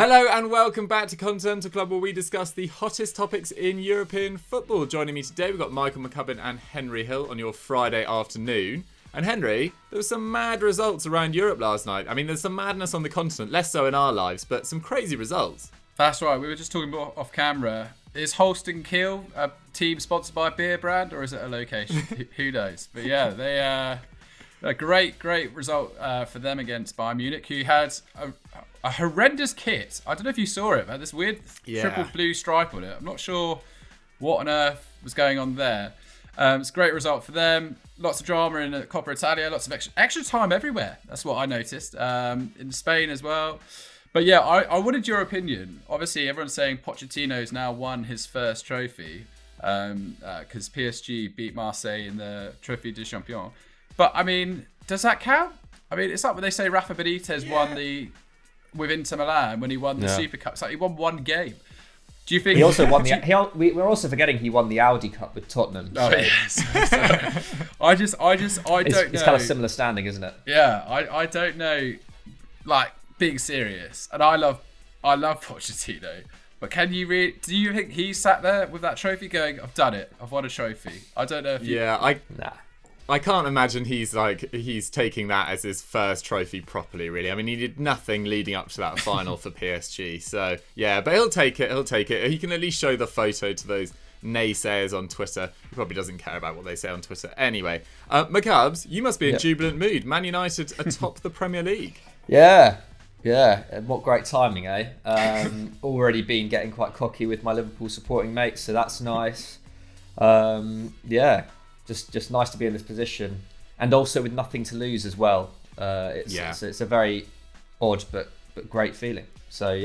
Hello and welcome back to Continental Club, where we discuss the hottest topics in European football. Joining me today, we've got Michael McCubs and Henry Hill on your Friday afternoon. And Henry, there were some mad results around Europe last night. I mean, there's some madness on the continent, less so in our lives, but some crazy results. That's right. We were just talking about off camera. Is Holsten Kiel a team sponsored by a beer brand, or is it a location? Who knows? But yeah, they a great result for them against Bayern Munich, who had a horrendous kit. I don't know if you saw it, but this weird triple blue stripe on it. I'm not sure what on earth was going on there. It's a great result for them. Lots of drama in Coppa Italia. Lots of extra time everywhere. That's what I noticed. In Spain as well. But yeah, I wanted your opinion. Obviously, everyone's saying Pochettino's now won his first trophy because PSG beat Marseille in the Trophée des Champions. But I mean, does that count? I mean, it's like when they say Rafa Benitez won with Inter Milan when he won the Super Cup. It's like he won one game. Do you think he also won we're also forgetting he won the Audi Cup with Tottenham. Oh yes. I don't know. It's kind of similar standing, isn't it? Yeah, I don't know. Like being serious, and I love Pochettino. But do you think he sat there with that trophy going, "I've done it. I've won a trophy"? I don't know if I can't imagine he's taking that as his first trophy properly, really. I mean, he did nothing leading up to that final for PSG. So, yeah, but he'll take it. He can at least show the photo to those naysayers on Twitter. He probably doesn't care about what they say on Twitter. Anyway, McCubs, you must be in jubilant mood. Man United atop the Premier League. Yeah. What great timing, eh? Already been getting quite cocky with my Liverpool supporting mates, so that's nice. Just nice to be in this position, and also with nothing to lose as well. It's a very odd but great feeling. So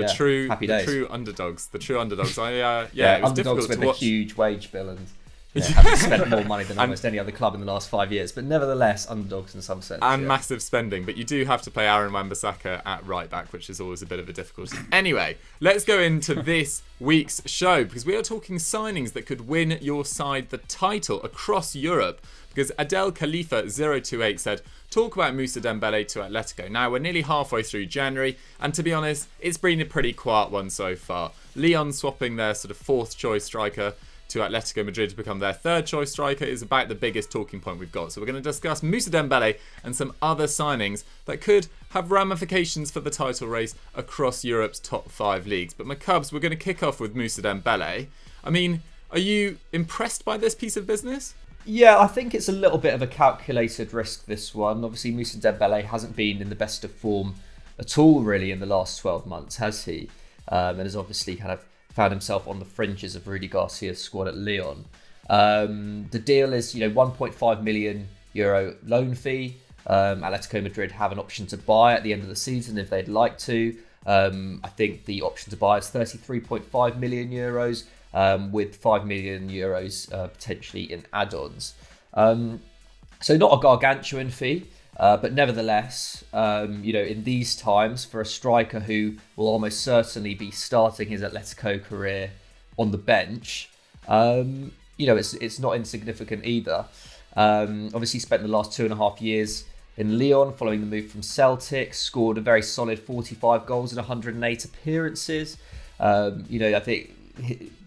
happy days. The true underdogs. It was underdogs difficult with to watch. A huge wage bill and having spent more money than almost any other club in the last 5 years, but nevertheless underdogs in some sense. And massive spending, but you do have to play Aaron Wan-Bissaka at right back, which is always a bit of a difficulty. Anyway, let's go into this week's show, because we are talking signings that could win your side the title across Europe. Because Adel Khalifa 028 said, talk about Moussa Dembele to Atletico. Now, we're nearly halfway through January, and to be honest, it's been a pretty quiet one so far. Lyon swapping their sort of fourth choice striker to Atletico Madrid to become their third choice striker is about the biggest talking point we've got. So we're going to discuss Moussa Dembele and some other signings that could have ramifications for the title race across Europe's top 5 leagues. But McCubs, we're going to kick off with Moussa Dembele. I mean, are you impressed by this piece of business? Yeah, I think it's a little bit of a calculated risk, this one. Obviously, Moussa Dembele hasn't been in the best of form at all, really, in the last 12 months, has he? And has obviously kind of found himself on the fringes of Rudy Garcia's squad at Lyon. The deal is, €1.5 million loan fee. Atletico Madrid have an option to buy at the end of the season if they'd like to. I think the option to buy is €33.5 million. With €5 million potentially in add-ons. So not a gargantuan fee, but nevertheless, in these times, for a striker who will almost certainly be starting his Atletico career on the bench, it's not insignificant either. Obviously, spent the last 2.5 years in Lyon following the move from Celtic, scored a very solid 45 goals in 108 appearances. I think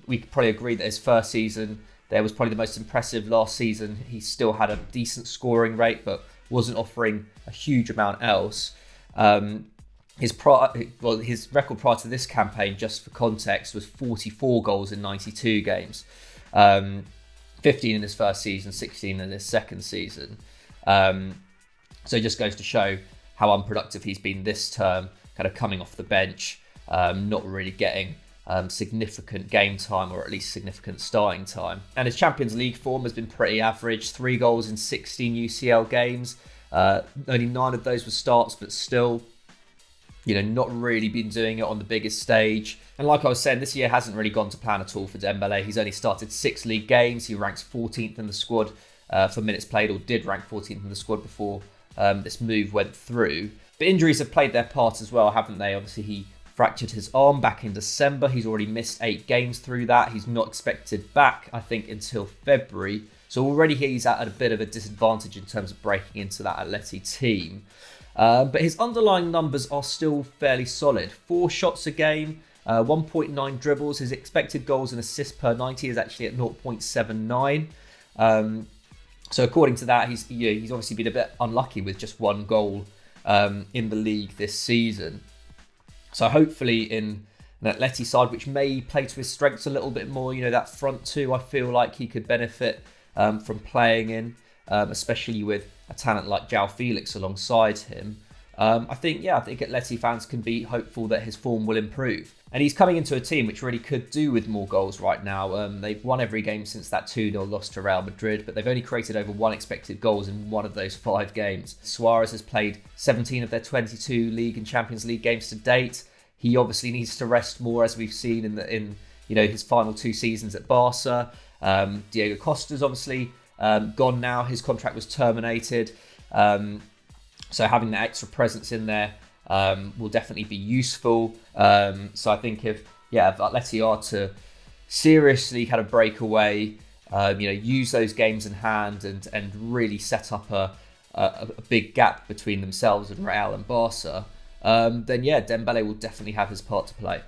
we could probably agree that his first season there was probably the most impressive. Last season, he still had a decent scoring rate, but wasn't offering a huge amount else. His record prior to this campaign, just for context, was 44 goals in 92 games. 15 in his first season, 16 in his second season. So it just goes to show how unproductive he's been this term, kind of coming off the bench, not really getting significant game time, or at least significant starting time. And his Champions League form has been pretty average. 3 goals in 16 UCL games. Only 9 of those were starts, but still, not really been doing it on the biggest stage. And like I was saying, this year hasn't really gone to plan at all for Dembele. He's only started 6 league games. He ranks 14th in the squad for minutes played, or did rank 14th in the squad before this move went through. But injuries have played their part as well, haven't they? Obviously, he fractured his arm back in December. He's already missed 8 games through that. He's not expected back, I think, until February. So already he's at a bit of a disadvantage in terms of breaking into that Atleti team. But his underlying numbers are still fairly solid. 4 shots a game, 1.9 dribbles. His expected goals and assists per 90 is actually at 0.79. So according to that, he's obviously been a bit unlucky with just 1 goal in the league this season. So hopefully in an Atleti side, which may play to his strengths a little bit more, that front two, I feel like he could benefit from playing in, especially with a talent like Joao Felix alongside him. I think Atleti fans can be hopeful that his form will improve. And he's coming into a team which really could do with more goals right now. They've won every game since that 2-0 loss to Real Madrid, but they've only created over 1 expected goals in 1 of those 5 games. Suarez has played 17 of their 22 League and Champions League games to date. He obviously needs to rest more, as we've seen in his final 2 seasons at Barca. Diego Costa's obviously gone now. His contract was terminated. So having that extra presence in there will definitely be useful. So I think if Atleti are to seriously kind of break away, use those games in hand and really set up a big gap between themselves and Real and Barca, then Dembele will definitely have his part to play.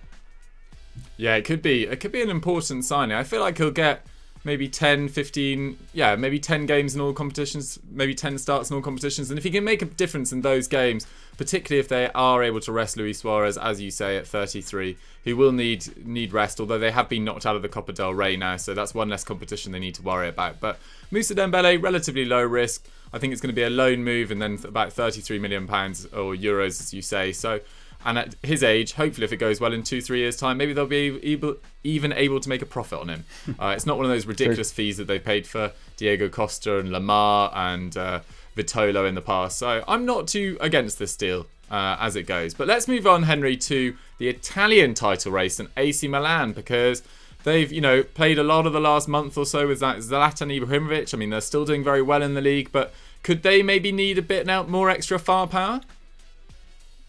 Yeah, it could be an important signing. I feel like he'll get maybe 10, 15, maybe 10 games in all competitions, maybe 10 starts in all competitions. And if he can make a difference in those games, particularly if they are able to rest Luis Suarez, as you say, at 33, who will need rest, although they have been knocked out of the Copa del Rey now, so that's one less competition they need to worry about. But Moussa Dembele, relatively low risk. I think it's going to be a loan move and then about £33 million or euros, as you say. So, and at his age, hopefully if it goes well in 2-3 years' time, maybe they'll be even able to make a profit on him. It's not one of those ridiculous fees that they paid for Diego Costa and Lamar and Vitolo in the past. So I'm not too against this deal as it goes. But let's move on, Henry, to the Italian title race and AC Milan, because they've, played a lot of the last month or so with that Zlatan Ibrahimovic. I mean, they're still doing very well in the league, but could they maybe need a bit more extra firepower?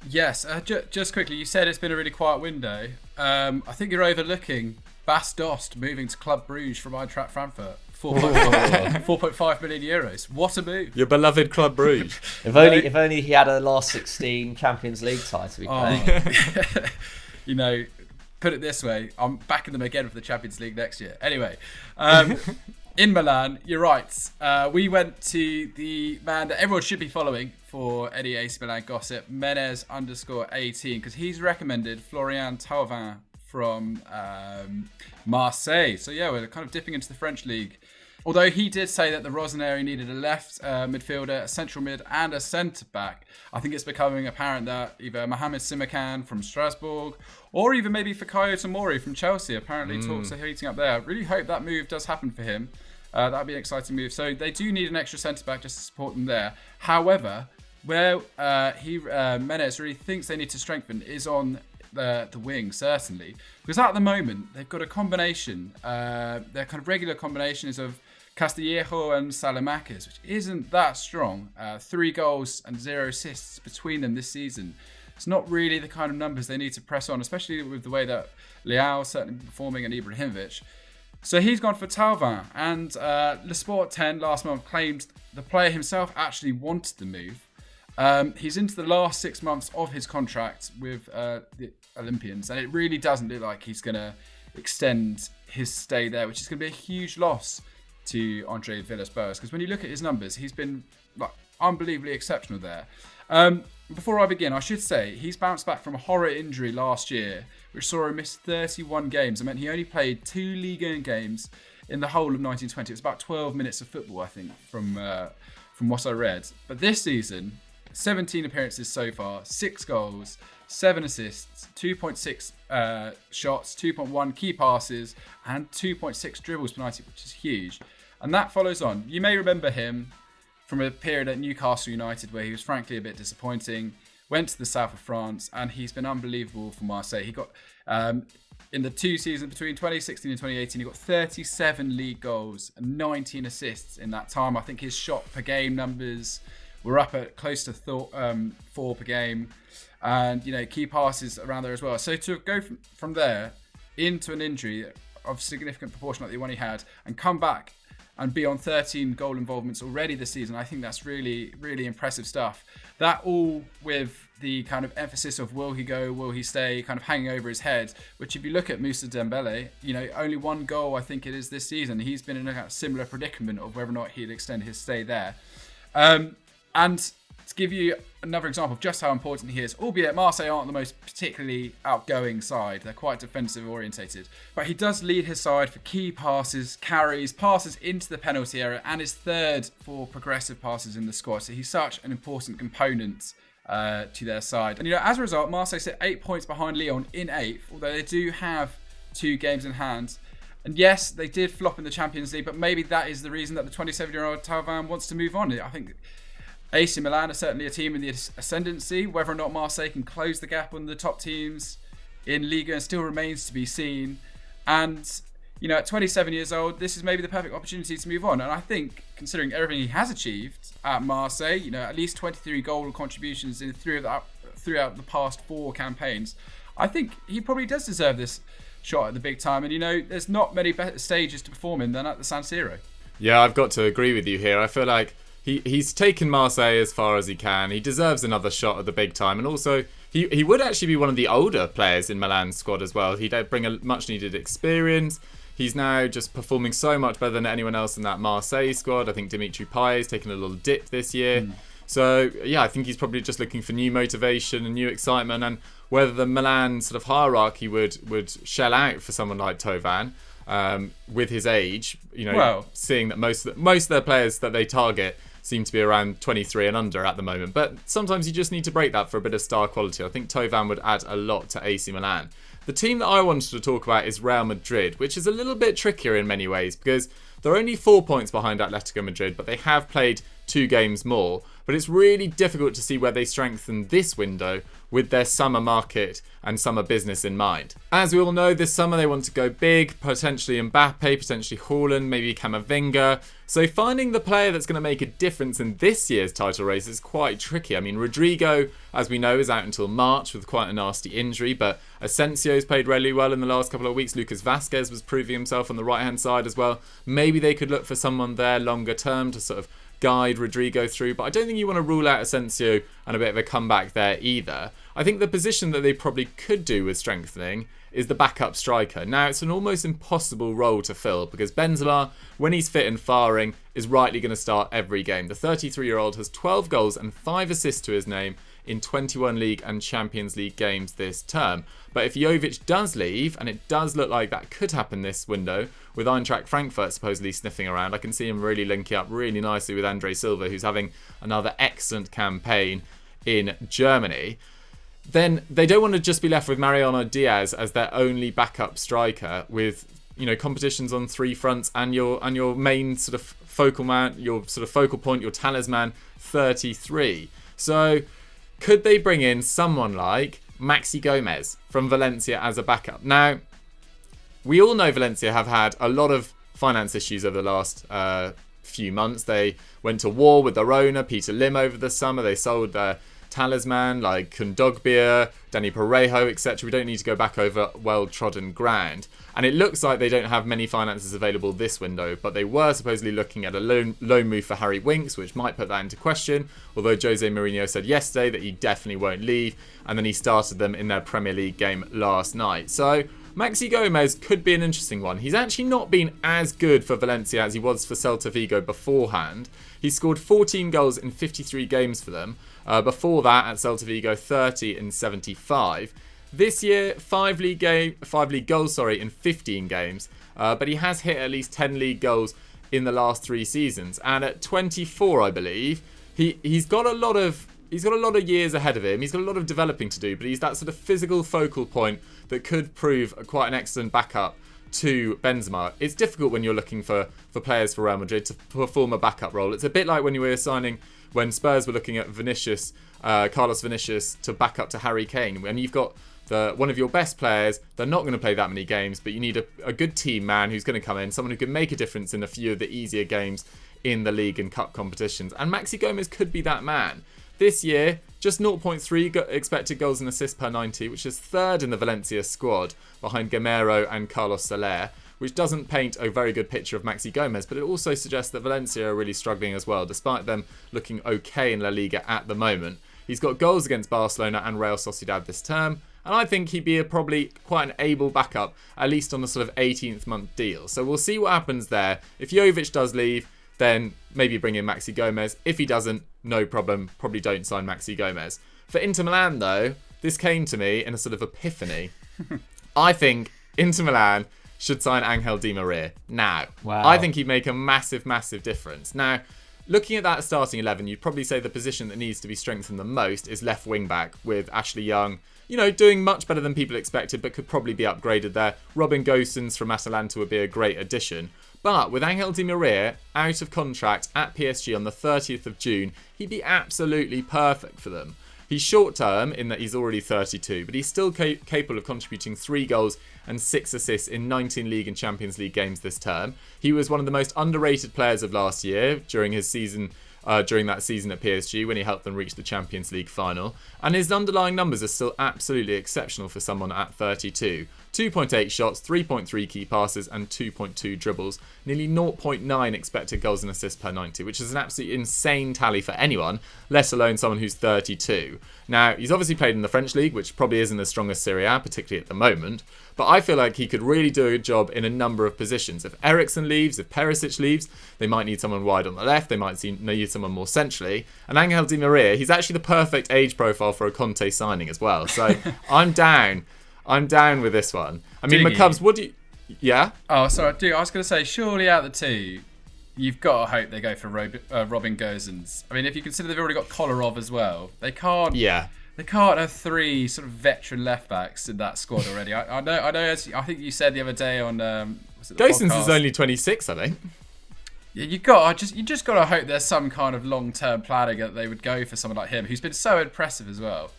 Yes, just quickly, you said it's been a really quiet window. I think you're overlooking Bas Dost moving to Club Brugge from Eintracht Frankfurt. 4.5 million euros. What a move! Your beloved Club Brugge. If only he had a last 16 Champions League title. Put it this way, I'm backing them again for the Champions League next year. Anyway, in Milan, you're right. We went to the man that everyone should be following for any AC Milan gossip, Menez_18, because he's recommended Florian Thauvin from Marseille. So we're kind of dipping into the French league. Although he did say that the Rossoneri needed a left midfielder, a central mid and a centre-back, I think it's becoming apparent that either Mohamed Simakan from Strasbourg or even maybe Fikayo Tomori from Chelsea, apparently talks are heating up there. I really hope that move does happen for him. That would be an exciting move. So they do need an extra centre-back just to support them there. However, where Menez really thinks they need to strengthen is on the wing, certainly. Because at the moment, they've got a combination. Their kind of regular combination is of Castillejo and Salamakis, which isn't that strong. 3 goals and 0 assists between them this season. It's not really the kind of numbers they need to press on, especially with the way that Leao is certainly performing and Ibrahimovic. So he's gone for Thauvin, and Le Sport 10 last month claimed the player himself actually wanted the move. He's into the last 6 months of his contract with the Olympians, and it really doesn't look like he's going to extend his stay there, which is going to be a huge loss to Andre Villas-Boas, because when you look at his numbers, he's been unbelievably exceptional there. Before I begin, I should say he's bounced back from a horror injury last year, which saw him miss 31 games. I mean, he only played 2 Ligue 1 games in the whole of 1920. It's about 12 minutes of football, I think, from what I read. But this season, 17 appearances so far, 6 goals, 7 assists, 2.6 shots, 2.1 key passes, and 2.6 dribbles per 90, which is huge. And that follows on. You may remember him from a period at Newcastle United where he was frankly a bit disappointing, went to the south of France, and he's been unbelievable for Marseille. He got, in the 2 seasons between 2016 and 2018, he got 37 league goals and 19 assists in that time. I think his shot per game numbers were up at close to 4 per game, and key passes around there as well. So to go from there into an injury of significant proportion like the one he had, and come back and be on 13 goal involvements already this season. I think that's really, really impressive stuff. That all with the kind of emphasis of will he go, will he stay, kind of hanging over his head, which if you look at Moussa Dembele, only one goal I think it is this season. He's been in a similar predicament of whether or not he'd extend his stay there. And to give you another example of just how important he is, albeit Marseille aren't the most particularly outgoing side. They're quite defensive orientated. But he does lead his side for key passes, carries, passes into the penalty area, and is third for progressive passes in the squad. So he's such an important component to their side. And as a result, Marseille sit 8 points behind Lyon in 8th, although they do have 2 games in hand. And yes, they did flop in the Champions League, but maybe that is the reason that the 27-year-old Thauvin wants to move on. I think AC Milan are certainly a team in the ascendancy. Whether or not Marseille can close the gap on the top teams in Liga still remains to be seen. And, at 27 years old, this is maybe the perfect opportunity to move on. And I think, considering everything he has achieved at Marseille, at least 23 goal contributions in throughout the past 4 campaigns, I think he probably does deserve this shot at the big time. And, there's not many better stages to perform in than at the San Siro. Yeah, I've got to agree with you here. I feel like he's taken Marseille as far as he can. He deserves another shot at the big time. And also, he would actually be one of the older players in Milan's squad as well. He'd bring a much-needed experience. He's now just performing so much better than anyone else in that Marseille squad. I think Dimitri Payet's taken a little dip this year. So, yeah, I think he's probably just looking for new motivation and new excitement. And whether the Milan sort of hierarchy would shell out for someone like Thauvin with his age, seeing that most of their players that they target seem to be around 23 and under at the moment. But sometimes you just need to break that for a bit of star quality. I think Thauvin would add a lot to AC Milan. The team that I wanted to talk about is Real Madrid, which is a little bit trickier in many ways because they're only 4 points behind Atletico Madrid, but they have played 2 games more. But it's really difficult to see where they strengthen this window with their summer market and summer business in mind. As we all know, this summer they want to go big, potentially Mbappe, potentially Haaland, maybe Camavinga. So finding the player that's going to make a difference in this year's title race is quite tricky. I mean, Rodrigo, as we know, is out until March with quite a nasty injury, but Asensio's played really well in the last couple of weeks. Lucas Vazquez was proving himself on the right-hand side as well. Maybe they could look for someone there longer term to sort of guide Rodrigo through, but I don't think you want to rule out Asensio and a bit of a comeback there either. I think the position that they probably could do with strengthening is the backup striker. Now, it's an almost impossible role to fill because Benzema, when he's fit and firing, is rightly going to start every game. The 33-year-old has 12 goals and 5 assists to his name in 21 League and Champions League games this term. But if Jovic does leave, and it does look like that could happen this window, with Eintracht Frankfurt supposedly sniffing around, I can see him really linking up really nicely with Andre Silva, who's having another excellent campaign in Germany. Then they don't want to just be left with Mariano Diaz as their only backup striker with, competitions on 3 fronts and your main sort of focal man, your sort of focal point, your talisman, 33. So could they bring in someone like Maxi Gomez from Valencia as a backup? Now, we all know Valencia have had a lot of finance issues over the last few months. They went to war with their owner, Peter Lim, over the summer. They sold their talisman like Kondogbia, Danny Parejo, etc. We don't need to go back over well-trodden ground. And it looks like they don't have many finances available this window, but they were supposedly looking at a loan move for Harry Winks, which might put that into question, although Jose Mourinho said yesterday that he definitely won't leave, and then he started them in their Premier League game last night. So Maxi Gomez could be an interesting one. He's actually not been as good for Valencia as he was for Celta Vigo beforehand. He scored 14 goals in 53 games for them. Before that, at Celta Vigo, 30 in 75. This year, 5 league goals in 15 games. But he has hit at least 10 league goals in the last 3 seasons. And at 24, I believe, he's got a lot of years ahead of him. He's got a lot of developing to do, but he's that sort of physical focal point that could prove quite an excellent backup to Benzema. It's difficult when you're looking for players for Real Madrid to perform a backup role. It's a bit like when you were signing, when Spurs were looking at Carlos Vinicius to back up to Harry Kane. When you've got one of your best players, they're not going to play that many games, but you need a good team man who's going to come in, someone who can make a difference in a few of the easier games in the league and cup competitions. And Maxi Gomez could be that man. This year, just 0.3 expected goals and assists per 90, which is third in the Valencia squad, behind Gamero and Carlos Soler, which doesn't paint a very good picture of Maxi Gomez, but it also suggests that Valencia are really struggling as well, despite them looking okay in La Liga at the moment. He's got goals against Barcelona and Real Sociedad this term, and I think he'd be probably quite an able backup, at least on a sort of 18th month deal. So we'll see what happens there. If Jovic does leave, then maybe bring in Maxi Gomez. If he doesn't, no problem. Probably don't sign Maxi Gomez. For Inter Milan, though, this came to me in a sort of epiphany. I think Inter Milan should sign Angel Di Maria now. Wow. I think he'd make a massive, massive difference. Now, looking at that starting 11, you'd probably say the position that needs to be strengthened the most is left wing back, with Ashley Young, doing much better than people expected, but could probably be upgraded there. Robin Gosens from Atalanta would be a great addition. But with Angel Di Maria out of contract at PSG on the 30th of June, he'd be absolutely perfect for them. He's short term in that he's already 32, but he's still capable of contributing 3 goals and 6 assists in 19 League and Champions League games this term. He was one of the most underrated players of last year during his season. During that season at PSG when he helped them reach the Champions League final. And his underlying numbers are still absolutely exceptional for someone at 32. 2.8 shots, 3.3 key passes and 2.2 dribbles. Nearly 0.9 expected goals and assists per 90, which is an absolutely insane tally for anyone, let alone someone who's 32. Now, he's obviously played in the French league, which probably isn't as strong as Serie A, particularly at the moment. But I feel like he could really do a job in a number of positions. If Eriksen leaves, if Perisic leaves, they might need someone wide on the left. They might need someone more centrally. And Angel Di Maria, he's actually the perfect age profile for a Conte signing as well. So I'm down. I'm down with this one. I mean, Dougie. McCubs, what do you... Yeah? Oh, sorry, dude. I was going to say, surely out of the two, you've got to hope they go for Robin Gosens. I mean, if you consider they've already got Kolarov as well, they can't... Yeah. They can't have 3 sort of veteran left backs in that squad already. I know. I think you said the other day on was it the Gosens podcast? is only 26, I think. Yeah, you just got to hope there's some kind of long-term planning that they would go for someone like him, who's been so impressive as well.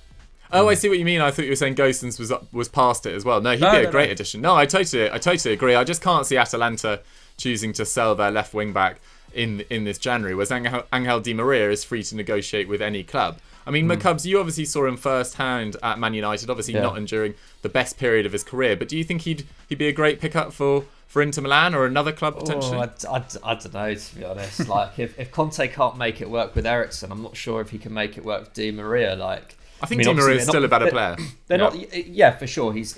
Oh, I see what you mean. I thought you were saying Gosens was past it as well. No, he'd be a great addition. No, I totally agree. I just can't see Atalanta choosing to sell their left wing back in this January, whereas Angel Di Maria is free to negotiate with any club. I mean, McCubs, you obviously saw him firsthand at Man United, obviously not enduring the best period of his career, but do you think he'd be a great pickup for Inter Milan or another club potentially? I don't know, to be honest. Like, if Conte can't make it work with Eriksen, I'm not sure if he can make it work with Di Maria. Like, I think Di Maria is still a better player. They're not. Yeah, for sure. He's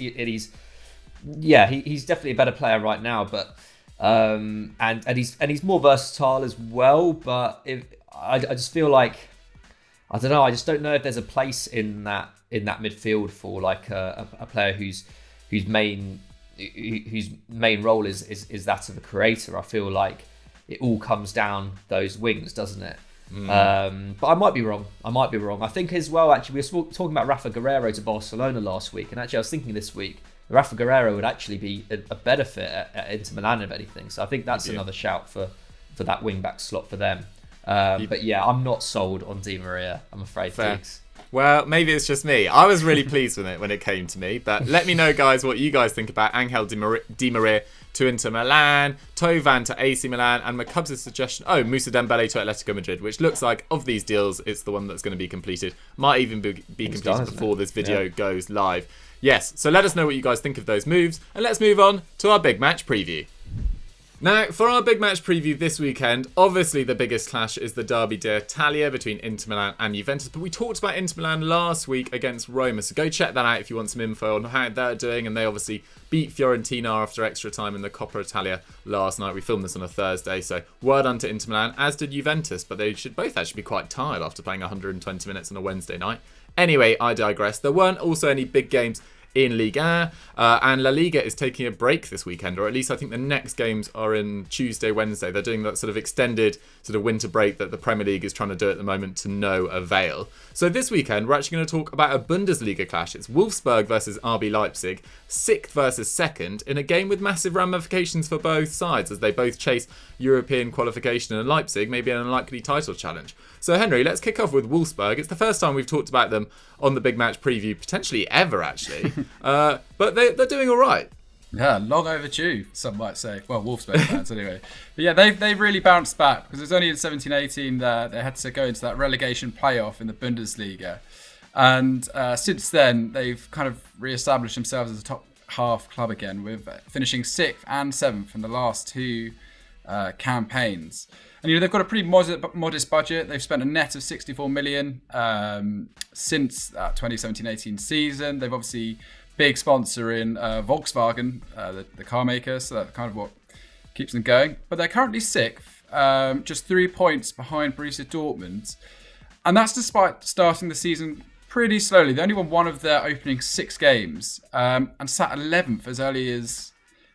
definitely a better player right now. But and he's more versatile as well. But I just feel like, I don't know. I just don't know if there's a place in that midfield for like a player whose main role is that of a creator. I feel like it all comes down those wings, doesn't it? But I might be wrong. I think as well, actually, we were talking about Rafa Guerreiro to Barcelona last week, and actually I was thinking this week Rafa Guerreiro would actually be a better fit at Inter Milan, if anything. So I think that's another shout for that wing back slot for them. But yeah, I'm not sold on Di Maria, I'm afraid. Fair. Well, maybe it's just me. I was really pleased with it when it came to me. But let me know, guys, what you guys think about Angel Di Maria to Inter Milan, Thauvin to AC Milan, and McCubs' suggestion, Moussa Dembele to Atletico Madrid, which looks like, of these deals, it's the one that's going to be completed. Might even be completed before this video goes live. Yes, so let us know what you guys think of those moves, and let's move on to our big match preview. Now, for our big match preview this weekend, obviously the biggest clash is the Derby d'Italia between Inter Milan and Juventus, but we talked about Inter Milan last week against Roma, so go check that out if you want some info on how they're doing, and they obviously beat Fiorentina after extra time in the Coppa Italia last night. We filmed this on a Thursday, so well done to Inter Milan, as did Juventus, but they should both actually be quite tired after playing 120 minutes on a Wednesday night. Anyway, I digress. There weren't also any big games in Ligue 1, and La Liga is taking a break this weekend, or at least I think the next games are in Tuesday, Wednesday. They're doing that sort of extended sort of winter break that the Premier League is trying to do at the moment to no avail. So this weekend, we're actually going to talk about a Bundesliga clash. It's Wolfsburg versus RB Leipzig, 6th versus 2nd, in a game with massive ramifications for both sides, as they both chase European qualification, and Leipzig may be an unlikely title challenge. So Henry, let's kick off with Wolfsburg. It's the first time we've talked about them on the big match preview, potentially ever actually, but they're doing all right. Yeah, long overdue, some might say. Well, Wolfsburg fans anyway. But yeah, they've really bounced back, because it was only in 17-18 that they had to go into that relegation playoff in the Bundesliga. And since then, they've kind of re-established themselves as a top half club again, with finishing 6th and 7th in the last two campaigns. And they've got a pretty modest budget. They've spent a net of 64 million since that 2017-18 season. They've obviously big sponsor in Volkswagen, the car maker, so that's kind of what keeps them going. But they're currently 6th, just 3 points behind Borussia Dortmund. And that's despite starting the season pretty slowly. They only won one of their opening 6 games and sat 11th as early as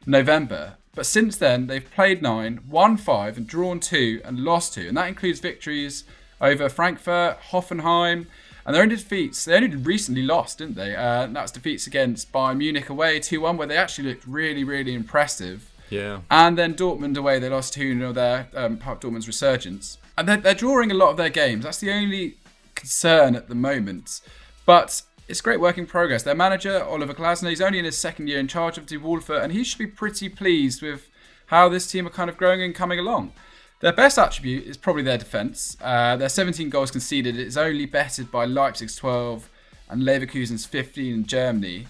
November. But since then, they've played 9, won 5, and drawn 2, and lost 2. And that includes victories over Frankfurt, Hoffenheim, and their only defeats. They only recently lost, didn't they? And that was defeats against Bayern Munich away 2-1, where they actually looked really, really impressive. Yeah. And then Dortmund away, they lost 2-0 there, part of Dortmund's resurgence. And they're drawing a lot of their games. That's the only concern at the moment. But it's great work in progress. Their manager, Oliver Glasner, he's only in his 2nd year in charge of De Wolfe, and he should be pretty pleased with how this team are kind of growing and coming along. Their best attribute is probably their defence. Their 17 goals conceded is only bettered by Leipzig's 12 and Leverkusen's 15 in Germany.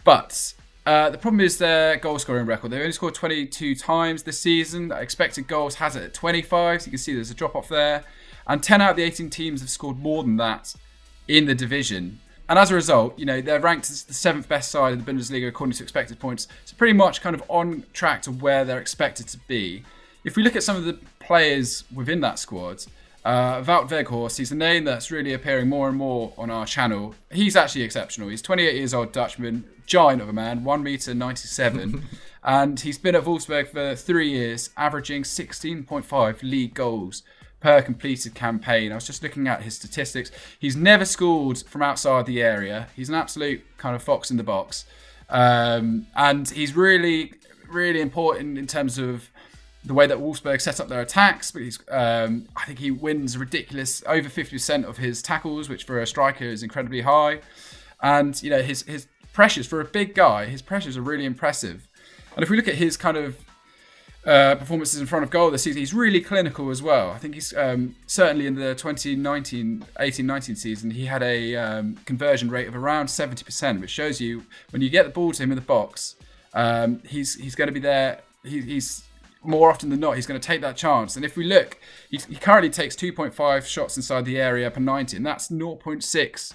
But the problem is their goal scoring record. They've only scored 22 times this season. Expected goals has it at 25, so you can see there's a drop off there. And 10 out of the 18 teams have scored more than that in the division. And as a result, they're ranked as the 7th best side in the Bundesliga according to expected points. So pretty much kind of on track to where they're expected to be. If we look at some of the players within that squad, Wout Weghorst, he's a name that's really appearing more and more on our channel. He's actually exceptional. He's 28 years old, Dutchman, giant of a man, 1.97 m. And he's been at Wolfsburg for 3 years, averaging 16.5 league goals per completed campaign. I was just looking at his statistics. He's never scored from outside the area. He's an absolute kind of fox in the box. And he's really, really important in terms of the way that Wolfsburg set up their attacks. But I think he wins a ridiculous over 50% of his tackles, which for a striker is incredibly high. And, his pressures, for a big guy, his pressures are really impressive. And if we look at his kind of performances in front of goal this season, he's really clinical as well. I think he's certainly in the 18-19 season, he had a conversion rate of around 70%, which shows you when you get the ball to him in the box, he's going to be there. He's more often than not, he's going to take that chance. And if we look, he currently takes 2.5 shots inside the area per 90, and that's 0.6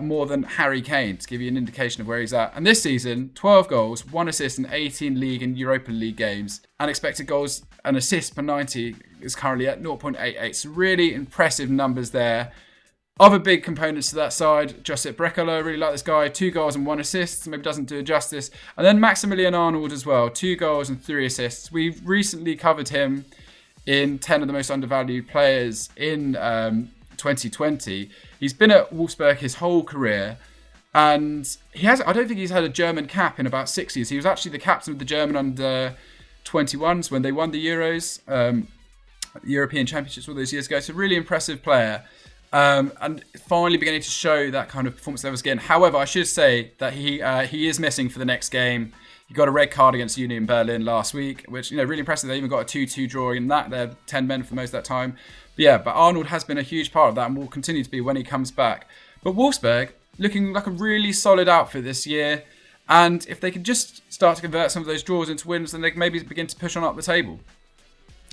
more than Harry Kane, to give you an indication of where he's at. And this season, 12 goals, 1 assist in 18 league and Europa League games. And expected goals and assists per 90 is currently at 0.88. So really impressive numbers there. Other big components to that side, Josip Brekalo, really like this guy, 2 goals and 1 assist, maybe doesn't do it justice. And then Maximilian Arnold as well, 2 goals and 3 assists. We've recently covered him in 10 of the most undervalued players in 2020. He's been at Wolfsburg his whole career, and I don't think he's had a German cap in about 6 years. He was actually the captain of the German under 21s when they won the Euros, European Championships all those years ago. So really impressive player. And finally beginning to show that kind of performance levels again. However, I should say that he is missing for the next game. He got a red card against Union Berlin last week, which, really impressive. They even got a 2-2 draw in that. They're 10 men for most of that time. But Arnold has been a huge part of that and will continue to be when he comes back. But Wolfsburg, looking like a really solid outfit this year. And if they could just start to convert some of those draws into wins, then they can maybe begin to push on up the table.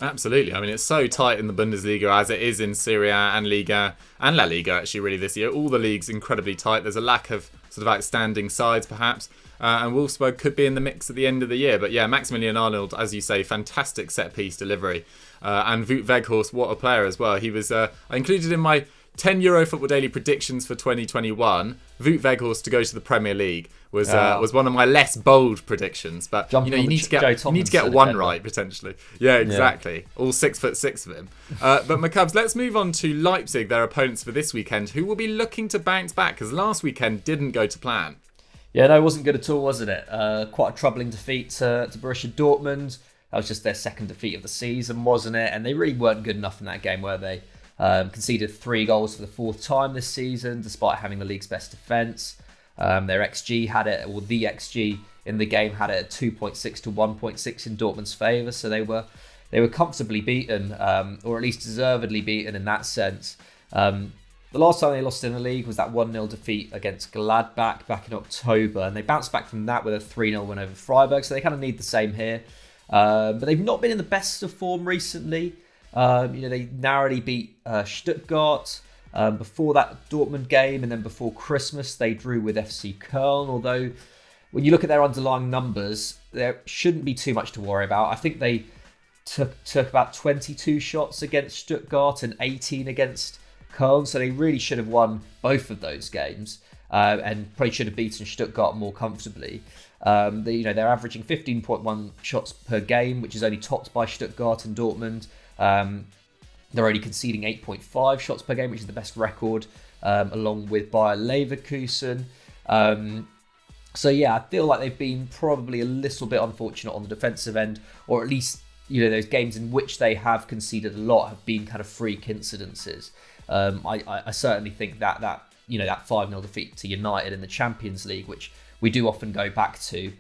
Absolutely. I mean, it's so tight in the Bundesliga as it is in Serie A and Liga and La Liga, actually, really, this year. All the leagues incredibly tight. There's a lack of sort of outstanding sides, perhaps. And Wolfsburg could be in the mix at the end of the year. But yeah, Maximilian Arnold, as you say, fantastic set-piece delivery. And Wout Weghorst, what a player as well. He was I included in my 10 Euro Football Daily predictions for 2021. Wout Weghorst to go to the Premier League was one of my less bold predictions. But you need to get one right potentially. Yeah, exactly. Yeah. All 6'6" of him. But McCubs, let's move on to Leipzig, their opponents for this weekend, who will be looking to bounce back because last weekend didn't go to plan. Yeah, no, it wasn't good at all, wasn't it? Quite a troubling defeat to Borussia Dortmund. That was just their second defeat of the season, wasn't it? And they really weren't good enough in that game, were they? Conceded 3 goals for the 4th time this season, despite having the league's best defence. Their XG had it, or the XG in the game had it at 2.6 to 1.6 in Dortmund's favour. So they were comfortably beaten, or at least deservedly beaten in that sense. The last time they lost in the league was that 1-0 defeat against Gladbach back in October, and they bounced back from that with a 3-0 win over Freiburg, so they kind of need the same here. But they've not been in the best of form recently. They narrowly beat Stuttgart before that Dortmund game, and then before Christmas they drew with FC Köln, although when you look at their underlying numbers, there shouldn't be too much to worry about. I think they took about 22 shots against Stuttgart and 18 against Köln, so they really should have won both of those games and probably should have beaten Stuttgart more comfortably. They're averaging 15.1 shots per game, which is only topped by Stuttgart and Dortmund. They're only conceding 8.5 shots per game, which is the best record, along with Bayer Leverkusen. I feel like they've been probably a little bit unfortunate on the defensive end, or at least those games in which they have conceded a lot have been kind of freak incidences. I certainly think that 5-0 defeat to United in the Champions League, which we do often go back to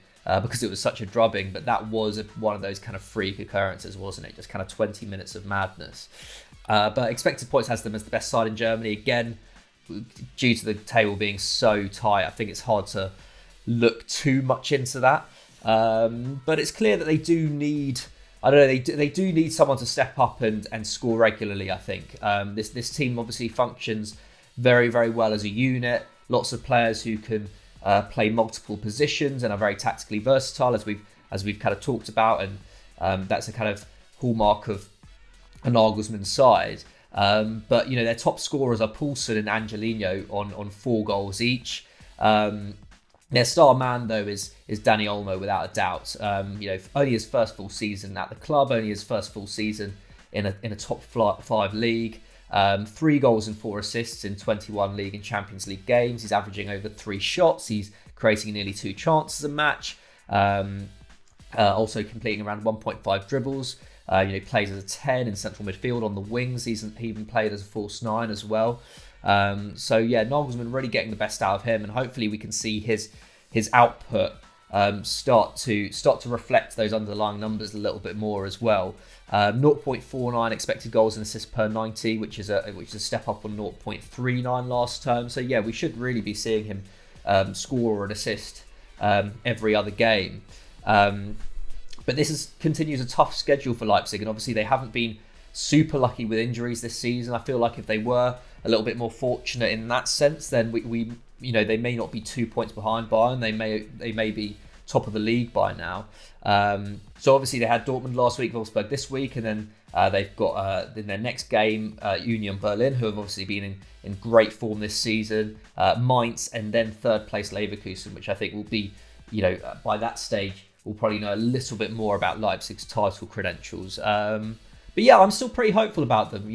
because it was such a drubbing, but that was one of those kind of freak occurrences, wasn't it? Just kind of 20 minutes of madness. But expected points has them as the best side in Germany. Again, due to the table being so tight, I think it's hard to look too much into that. But it's clear that they do need... they do need someone to step up and score regularly, I think. This team obviously functions very, very well as a unit. Lots of players who can play multiple positions and are very tactically versatile, as we've kind of talked about, and that's a kind of hallmark of an Nagelsmann side. But their top scorers are Poulsen and Angelino on 4 goals each. Their star man, though, is Dani Olmo, without a doubt. Only his first full season at the club, only his first full season in a top 5 league. 3 goals and 4 assists in 21 League and Champions League games. He's averaging over 3 shots. He's creating nearly 2 chances a match. Also completing around 1.5 dribbles. He plays as a 10 in central midfield on the wings. He even played as a false 9 as well. Nagelsmann really getting the best out of him, and hopefully we can see his output start to reflect those underlying numbers a little bit more as well. 0.49 expected goals and assists per 90, which is a step up on 0.39 last term. So yeah, we should really be seeing him score or an assist every other game. But this continues a tough schedule for Leipzig, and obviously they haven't been super lucky with injuries this season. I feel like if they were a little bit more fortunate in that sense, then we they may not be 2 points behind Bayern. They may be top of the league by now. So obviously they had Dortmund last week, Wolfsburg this week, and then they've got in their next game Union Berlin, who have obviously been in great form this season, Mainz, and then third place Leverkusen, which I think will be, by that stage we'll probably know a little bit more about Leipzig's title credentials. But yeah, I'm still pretty hopeful about them.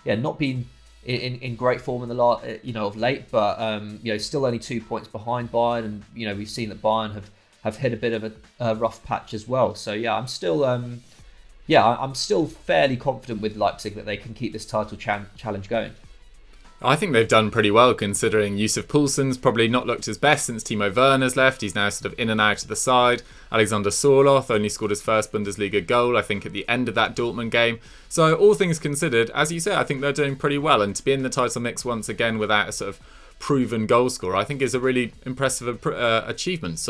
They've not been in great form in the last, of late, but still only 2 points behind Bayern, and we've seen that Bayern have hit a bit of a rough patch as well. So yeah, I'm still fairly confident with Leipzig that they can keep this title challenge going. I think they've done pretty well, considering Yusuf Poulsen's probably not looked his best since Timo Werner's left. He's now sort of in and out of the side. Alexander Sorloth only scored his first Bundesliga goal, I think, at the end of that Dortmund game. So all things considered, as you say, I think they're doing pretty well. And to be in the title mix once again without a sort of proven goal scorer, I think is a really impressive achievement.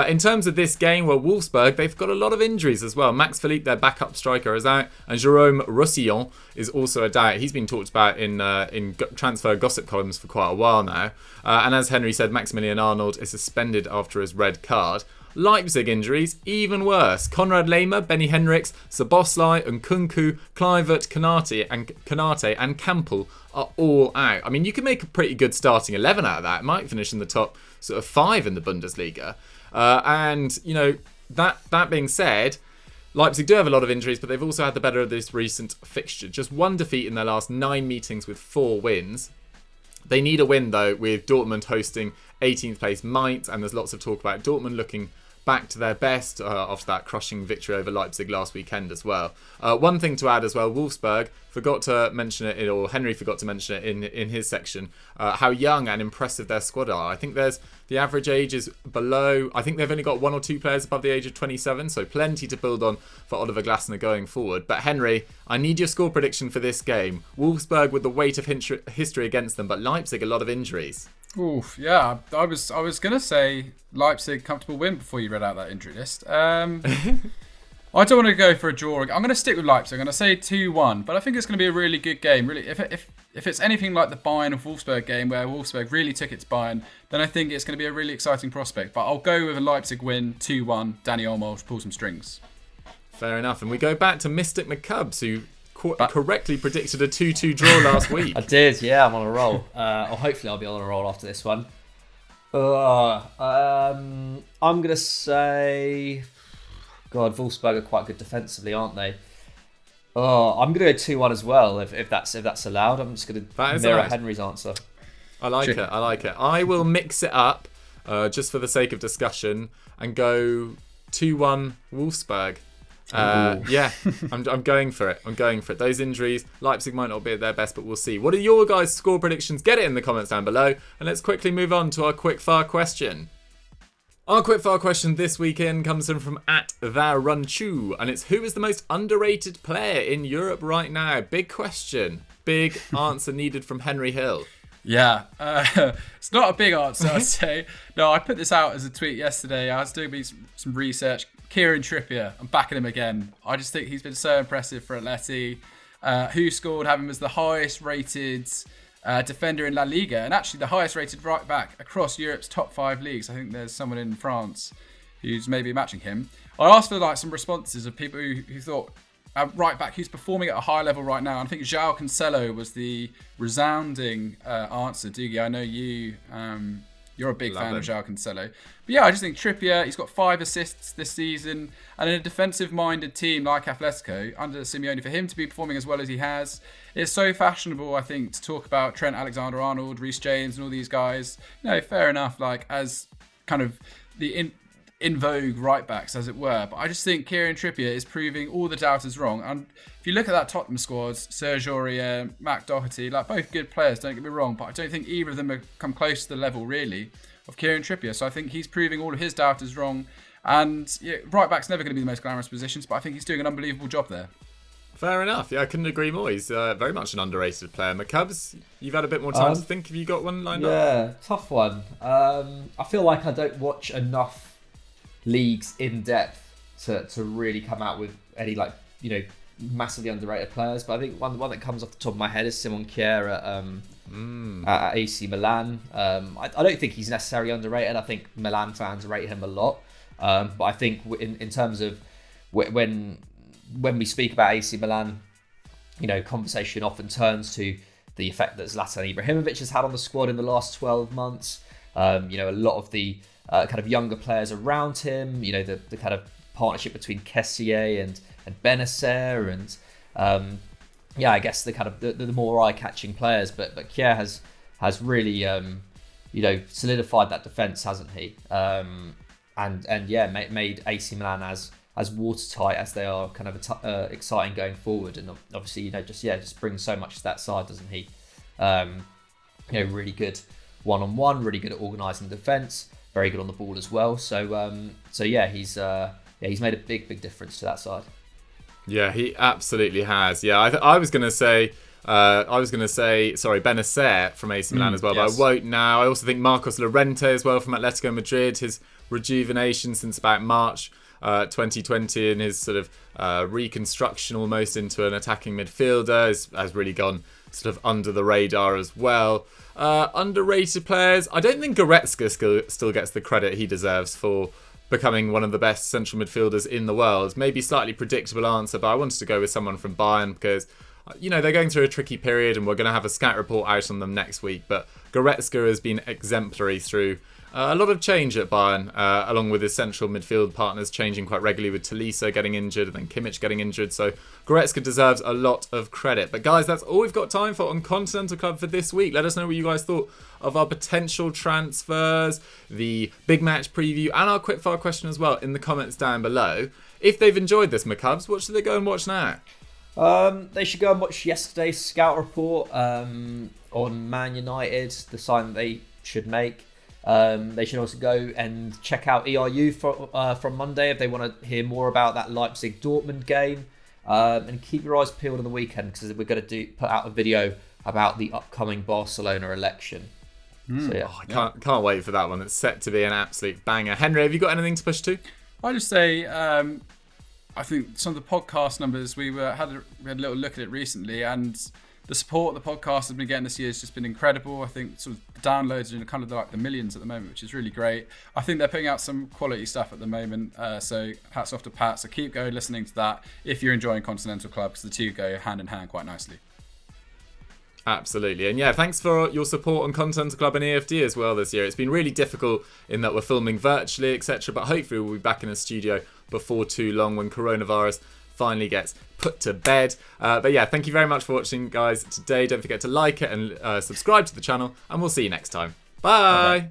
In terms of this game, Wolfsburg, they've got a lot of injuries as well. Max Philippe, their backup striker, is out, and Jérôme Roussillon is also a doubt. He's been talked about in transfer gossip columns for quite a while now. And as Henry said, Maximilian Arnold is suspended after his red card. Leipzig injuries, even worse. Konrad Lehmer, Benny Henrichs, Szoboszlai, and Nkunku, Kluivert, Konate and Campbell are all out. I mean, you can make a pretty good starting 11 out of that. It might finish in the top sort of 5 in the Bundesliga. That being said, Leipzig do have a lot of injuries, but they've also had the better of this recent fixture. Just 1 defeat in their last 9 meetings with 4 wins. They need a win, though, with Dortmund hosting 18th place Mainz, and there's lots of talk about Dortmund looking back to their best after that crushing victory over Leipzig last weekend as well. One thing to add as well, Wolfsburg forgot to mention it, or Henry forgot to mention it in his section, how young and impressive their squad are. I think the average age is below, I think they've only got 1 or 2 players above the age of 27, so plenty to build on for Oliver Glasner going forward. But Henry, I need your score prediction for this game. Wolfsburg with the weight of history against them, but Leipzig a lot of injuries. Oof, yeah, I was gonna say Leipzig comfortable win before you read out that injury list. I don't want to go for a draw. I'm going to stick with Leipzig. I'm going to say 2-1, but I think it's going to be a really good game. Really, if it's anything like the Bayern and Wolfsburg game where Wolfsburg really took it to Bayern, then I think it's going to be a really exciting prospect. But I'll go with a Leipzig win, 2-1. Danny Olmo pull some strings. Fair enough. And we go back to Mystic McCubs, who correctly predicted a 2-2 draw last week. I did, yeah. I'm on a roll. Or hopefully I'll be on a roll after this one. I'm going to say... God, Wolfsburg are quite good defensively, aren't they? I'm going to go 2-1 as well, if that's allowed. I'm just going to mirror Henry's answer. I like it. I will mix it up, just for the sake of discussion, and go 2-1 Wolfsburg. Yeah, I'm going for it. Those injuries, Leipzig might not be at their best, but we'll see. What are your guys' score predictions? Get it in the comments down below, and let's quickly move on to our quickfire question. Our quickfire question this weekend comes in from @TheRunchu, and it's who is the most underrated player in Europe right now? Big question. Big answer needed from Henry Hill. Yeah, it's not a big answer, I'd say. No, I put this out as a tweet yesterday. I was doing some research. Kieran Trippier, I'm backing him again. I just think he's been so impressive for Atleti. Who scored, have him as the highest rated defender in La Liga, and actually the highest rated right back across Europe's top 5 leagues. I think there's someone in France who's maybe matching him. I asked for some responses of people who thought right back who's performing at a high level right now. And I think Joao Cancelo was the resounding answer. Dougie, I know you're a big fan of Joao Cancelo. But yeah, I just think Trippier, he's got 5 assists this season. And in a defensive-minded team like Atletico, under Simeone, for him to be performing as well as he has, it's so fashionable, I think, to talk about Trent Alexander-Arnold, Reece James, and all these guys. Fair enough, as kind of the in vogue right backs, as it were. But I just think Kieran Trippier is proving all the doubters wrong. And if you look at that Tottenham squad, Serge Aurier, Mac Doherty, both good players, don't get me wrong, but I don't think either of them have come close to the level, really, of Kieran Trippier. So I think he's proving all of his doubters wrong. And right back's never going to be the most glamorous positions, but I think he's doing an unbelievable job there. Fair enough. Yeah, I couldn't agree more. He's very much an underrated player. McCubs, you've had a bit more time to think. Have you got one lined up? Yeah, tough one. I feel like I don't watch enough leagues in depth to really come out with any massively underrated players. But I think one that comes off the top of my head is Simon Kjaer at AC Milan. I don't think he's necessarily underrated. I think Milan fans rate him a lot. But I think in terms of when we speak about AC Milan, conversation often turns to the effect that Zlatan Ibrahimovic has had on the squad in the last 12 months. A lot of the kind of younger players around him, the kind of partnership between Kessié and Benacer, and I guess the kind of the more eye-catching players. But Kjaer has really solidified that defence, hasn't he? Made AC Milan as watertight as they are, kind of exciting going forward. And obviously, just brings so much to that side, doesn't he? Really good one-on-one, really good at organising defence, very good on the ball as well. He's made a big difference to that side. Yeah, he absolutely has. Yeah, I was going to say Benacer from AC Milan as well, yes. But I won't now. I also think Marcos Llorente as well from Atletico Madrid. His rejuvenation since about March 2020 and his sort of reconstruction almost into an attacking midfielder has really gone sort of under the radar as well. Underrated players. I don't think Goretzka still gets the credit he deserves for becoming one of the best central midfielders in the world. Maybe slightly predictable answer, but I wanted to go with someone from Bayern because, they're going through a tricky period and we're going to have a scout report out on them next week. But Goretzka has been exemplary through A lot of change at Bayern, along with his central midfield partners changing quite regularly, with Tolisso getting injured and then Kimmich getting injured. So Goretzka deserves a lot of credit. But guys, that's all we've got time for on Continental Club for this week. Let us know what you guys thought of our potential transfers, the big match preview, and our quickfire question as well in the comments down below. If they've enjoyed this, McCubs, what should they go and watch now? They should go and watch yesterday's scout report on Man United, the sign that they should make. They should also go and check out ERU from Monday if they want to hear more about that Leipzig-Dortmund game. And keep your eyes peeled on the weekend because we're going to put out a video about the upcoming Barcelona election. So yeah, I can't wait for that one. It's set to be an absolute banger. Henry, have you got anything to push to? I just say, I think some of the podcast numbers we had a little look at it recently, and the support the podcast has been getting this year has just been incredible. I think sort of downloads are in kind of like the millions at the moment, which is really great. I think they're putting out some quality stuff at the moment. So hats off to Pat. So keep going listening to that if you're enjoying Continental Club, because the two go hand in hand quite nicely. Absolutely. And yeah, thanks for your support on Continental Club and EFD as well this year. It's been really difficult in that we're filming virtually, etc. But hopefully we'll be back in the studio before too long when coronavirus finally gets put to bed. But yeah, thank you very much for watching, guys, today. Don't forget to like it and subscribe to the channel, and we'll see you next time. Bye. Bye-bye.